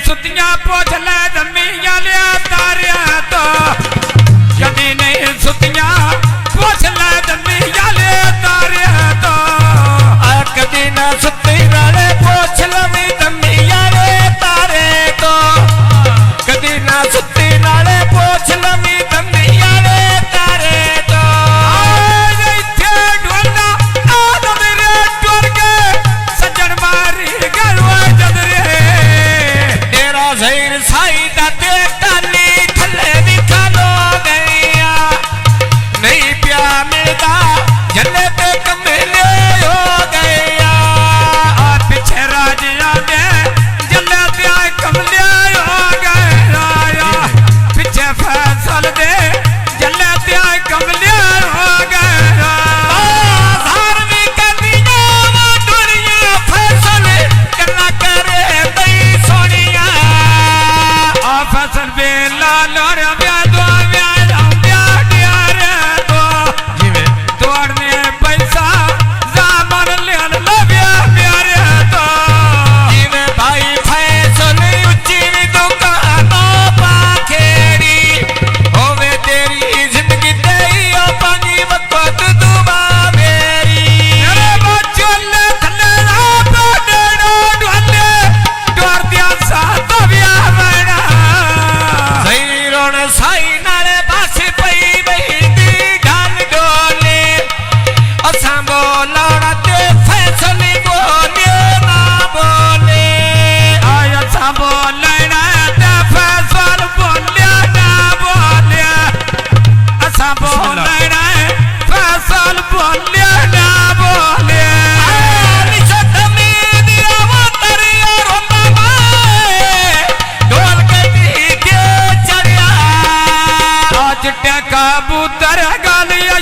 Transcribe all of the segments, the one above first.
सुतियां पोछ ले दमिया लिया तारिया तो कदी नहीं सुतियां पोछ ले दमिया लिया तारिया तो कदी ना सुती नाले पोछ लवी दमिया ले तारे तो कदी ना सुती नाले पोछ लवी दमिया ले तारे तो इथे ढोलना आदम रे टोर के सजन मारी गलवा जदरे तेरा ज़हीर साई दा ते काली थले भी खालो गया नहीं प्या मिलदा जले पे कमेले हो गया पीछे राजिया दे जले प्या कमले हो गया पीछे फैसल दे जले प्या कमले हो गया धार्मी कदिया वो दुनिया फैसल करना करे तई सोनिया फसल बेला लोर ब्या दो ब्या रे तो तोड़ने पैसा जामन लेन लब्या प्यारे तो जीवे भाई फैसल उच्ची दुकानों पाखेड़ी होवे तेरी जिंदगी तेरी ओ पानी वक्त दुआ मेरी मेरे बच्चों ले थले ना पड़ो ढोले डोर दिया साथ ब्या बना ज़हीरों साई नाले बास पई बहिंदी ढाल डोले असां बोलना ते फैसल बोले ना बोले आया सा बोलना ते फैसल बोलिया ना बोलिया असा बोलना फैसल बोलिया ना बोलिया कबूतर गालिया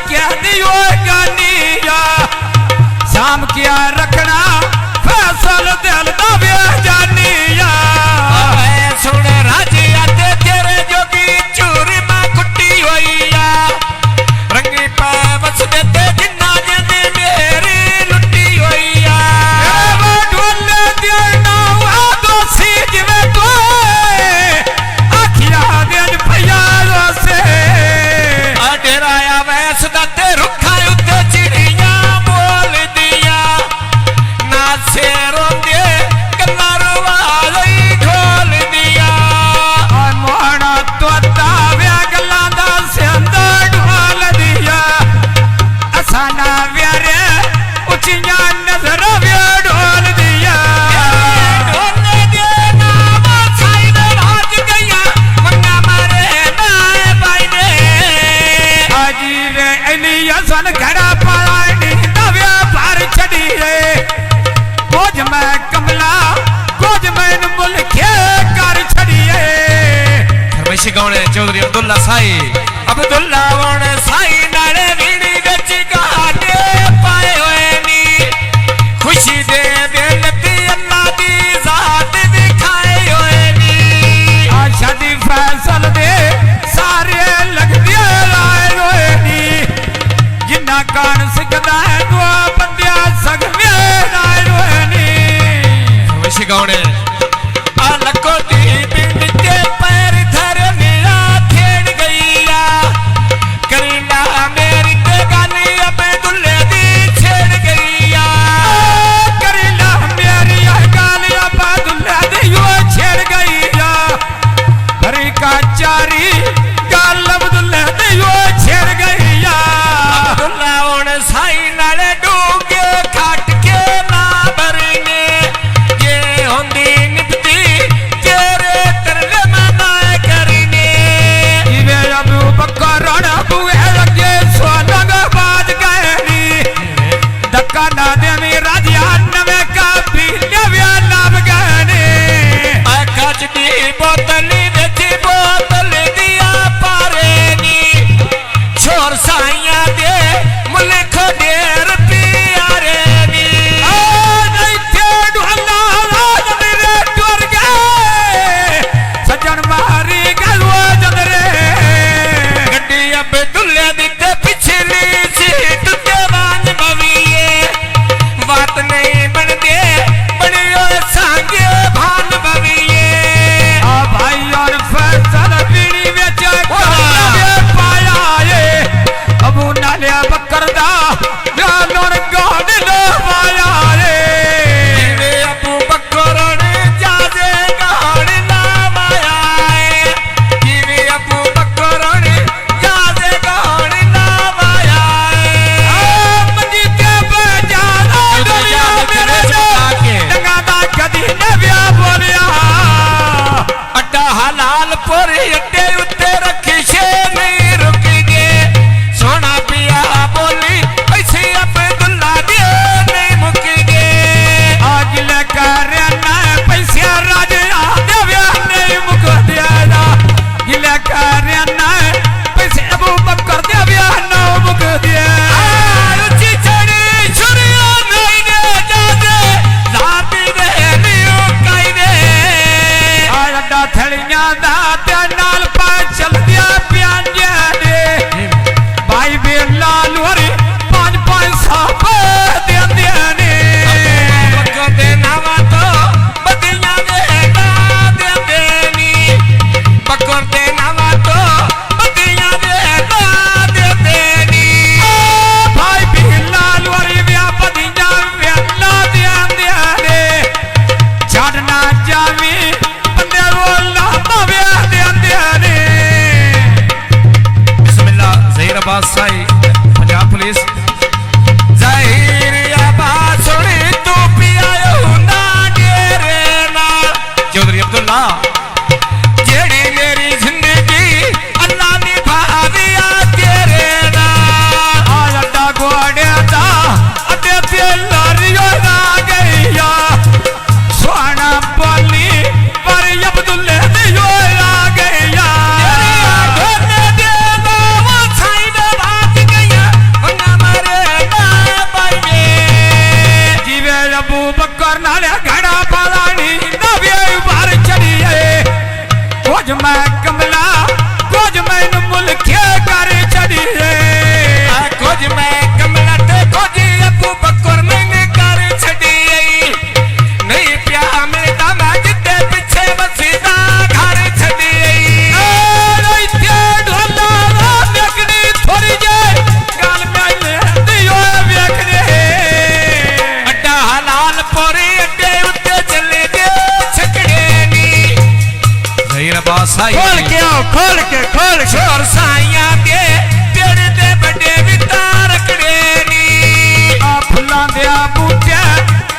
क्या दियो गानिया शाम किया रखना फैसल दिल दबे जानिया सुन राजिया ते तेरे जोगी चूरी मां कुट्टी होइया रंगी पावस देते जिन्ना जिंदी मेरी लुट्टी होइया वो ढोले देना हुआ दोषी जिवे तो आखिया देन भैया से डेराया वैस दा ते रुखा उत्ते चिड़िया बोल दिया ना से रोंदे कन्नारू वाली ढोल दिया मोहना तोता व्या गल्लां दा सिंदा ढोल दिया असाना व्यारे उचिया नजर व्या ढोल दिया ढोल दे नाम साई दे राज गया मंगा मारे नाए भाई ने आजी रे एलिया सन घड़ा पानी दव्या भर छड़ी रे बोझ मैं कमला बोझ मैं मुल्के कर छड़ी रे फरमाइशी गाउने चौधरी अब्दुल्ला वन साई नाले वीड़ी गच गाने पाए होए नी खुशी दे बेलती अल्लाह दी जात दिखाए होए नी आशा दी फैसल दे सारे लग दिए लाए रोए नी जिन्ना कान सिकदा है दो बंदिया सगवे लाए रोए नी फरमाइशी गाउने आ लको दी बिंद के पैर धर मेरा खेड़ गईया अड्डे उत्ते रखी शे नहीं रुकेंगे सोना पिया बोली पैसे अब्दुल्ला दे नहीं मुकेंगे आज लेकर ना पैसे राजा देव्या नहीं मुक दिया गिले कर ना पैसे अबू बकर देव्या ना मुक दिया रुचि चढ़ी छुरिया नहीं दे जादे लापी दे लियो काई दे आज अड्डा थड़िया दा ते नाल पा चल दिया प्यांजे दे भाई बेला लोरी 5-5 साप दे दिया ने बकर दे नावा तो बदियां दे ना दे देनी बकर दे नावा तो बदियां दे ना दे देनी भाई बेला लोरी व्या बदिया वेला दे ने छड़ना जावी बंदे रोला मवे दे ने बिस्मिल्लाह ज़हीर अब्बास साई पंजाब पुलिस ज़हीर अब्बास सुनी तू पियायो ना डेरे ना चौधरी अब्दुल्ला जेड़ी मेरी जिंदगी अल्लाह निभा दिया तेरे ना आज अड्डा घोड़े दा अड्डे ते लारियो ना गईया सोना बोली पर अब्दुल्ले दी यो आ गईया ढोने दे वो साई दे बात गया वना मारे ना पाई में जीवे अबू बकर नाले घड़ा पालानी नवे बार चढ़िए कुछ मैं कमला कुछ मैं मुल्के कर चढ़िए कुछ मैं कमला ते कुछ अबू बकर मैंने कर छड़ी नहीं प्या मेरा मैं जिते पीछे बसीदा घर छड़ी इत्ते ढोला देखनी थोड़ी जे गाल में दियो वेखने अड्डा हलाल पोरी अड्डे उत्ते चले दे छकड़े नी ज़हीर अब्बास साई खोल के छोर साइया दे पेड़ दे बड़े विता रखड़े नी आ फुलां दे बूटे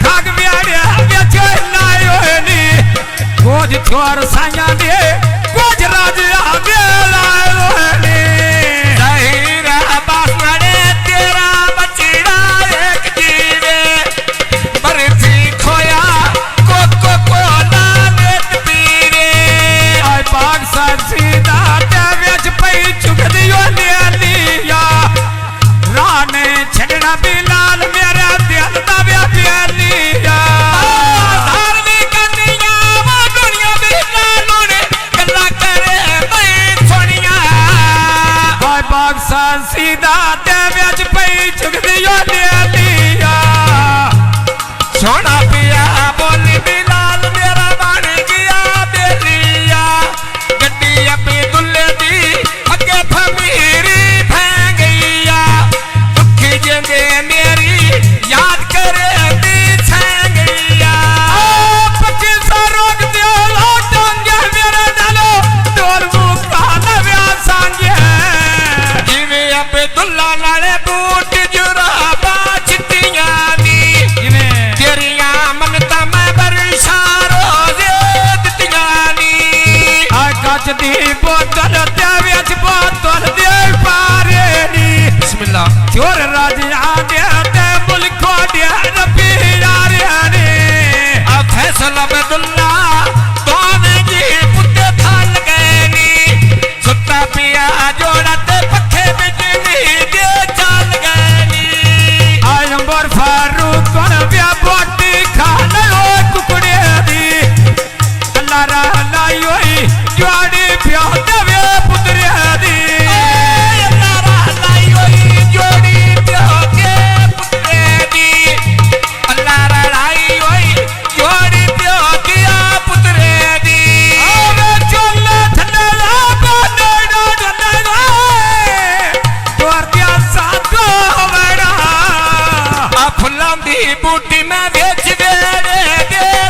ठग व्याड़े बेच लायो नी कुछ छोर साइया दे कुछ राजा दे लायो नी ज़हीर अब्बास नाले तेरा बचड़ा एक जीवे बरफी खोया कोको कोला लेत पीरे आज बाग सीधा ते बेच पई चुक दियो ले लिया राने छड़ना बिलाल मेरे दिल दा वे लिया धारवी कंदियां वो दुनिया बिना लोने गल्ला करे मैं सोनिया आज बाग सीधा ते बेच पई चुक दियो ले लिया सोना पिया बोली बिलाल मेरा बन गया बेलिया गड्डी अपनी दुल्ले दी अगे फमीरी फैं गईया दुखी जेंदे मेरी याद करे दी छैं गईया 25 रोक दियो टांगे मेरे डालो डोल मुका नव्या सांगे जिवे अपे दुल्ला नाले बूट जुराबा चिट्टियां नी तेरिया मनता मैं बरसा रोजे दित्तियां नी काच दी बोतल ते बेच बोतल दे पारे नी बिस्मिल्लाह चोर राजा दे ते मुल्को दे रबी यारे नी आ फैसला अब्दुल्ला दोने जी पुत्ते थाल गए नी सुता पिया जोड़ा ते पखे बिजली दे चाल गए नी आज अंबर फारूक कौन व्या बोटी खा लो कुकड़े दी अल्लाह रा लायो जोड़ी प्यो देवे पुत्रे दी अल्लाह लाई होई जोड़ी प्यो के पुत्रे दी अल्लाह लाई होई जोड़ी प्यो दिया पुत्रे दी आवे चोला थने ला बने डो डने तोर दिया सातो वेड़ा आ फुल्लां दी बूटी मैं बेच दे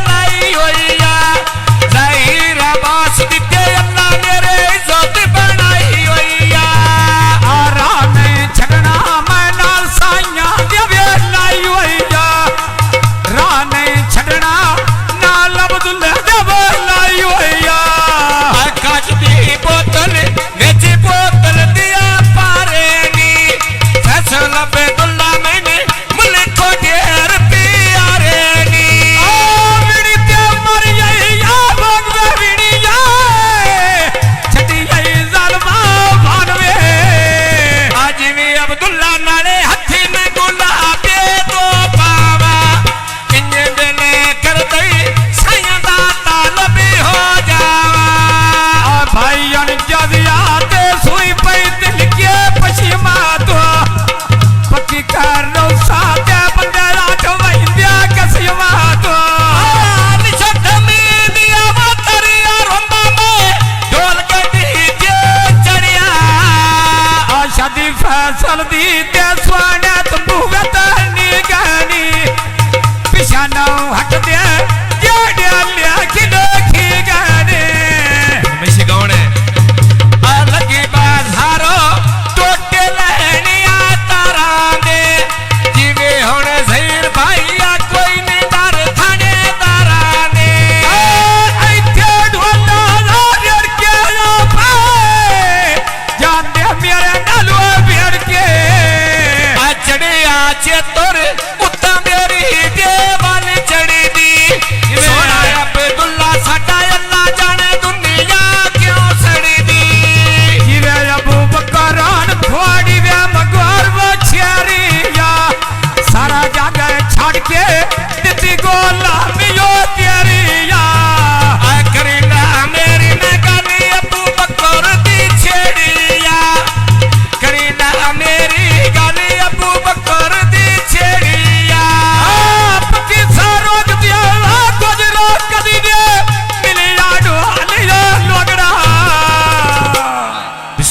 लाई होई आ ज़हीर अब्बास दिते अल्लाह मेरे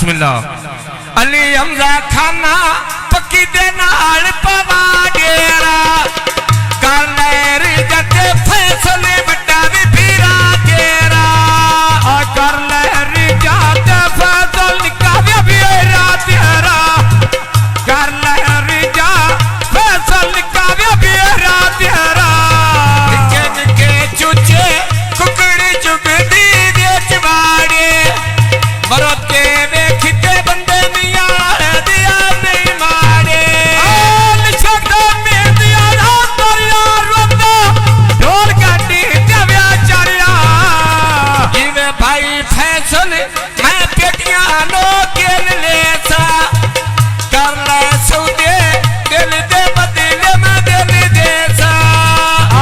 बिस्मिल्लाह अली हमजा खाना पक्की दे नाल पवा डेरा कर ले रिजत फैसले बड़ा भी फिरा गेरा कर ले रिजत फैसल का भी फिरा तेरा कर ले रिजत फैसल का भी फिरा तेरा के चूचे कुकड़ी चुगदी दे चबाड़े मरोते वेखते बंदे मियां दिया नहीं मारे निशक्ता में दिया रात दरिया रोता ढोल गाड़ी जव्या चढ़िया इवे भाई फैसल मैं पेटियां नो केल लेसा कर ले सौदे दिल दे बदले में दिल देसा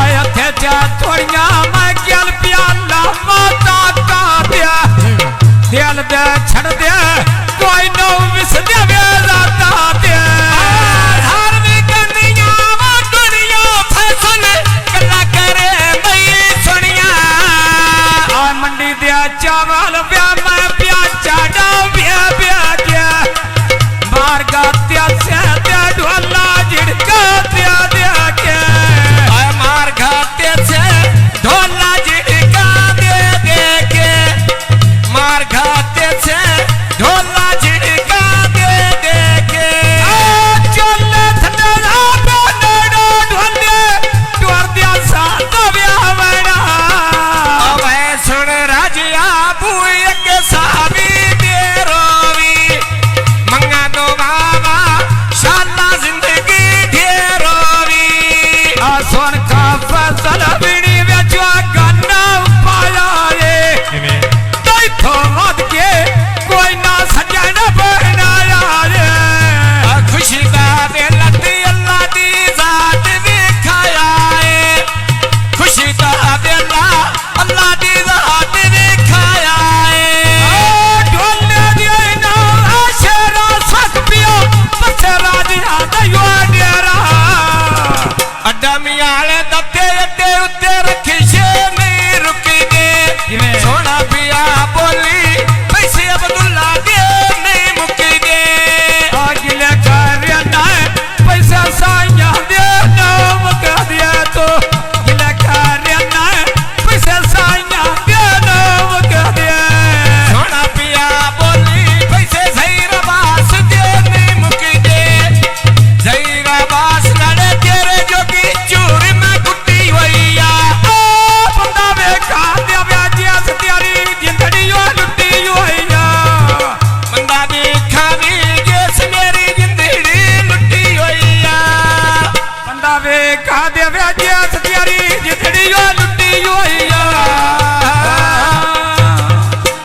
आया थे जा थोड़िया मैं गल प्याला माता का दिया दिल दे छड़ दे कोई नो विस दे राता दे हर भी कंदियां वो दुनिया फैसल कला करे मई सुनिया आ मंडी दिया चावल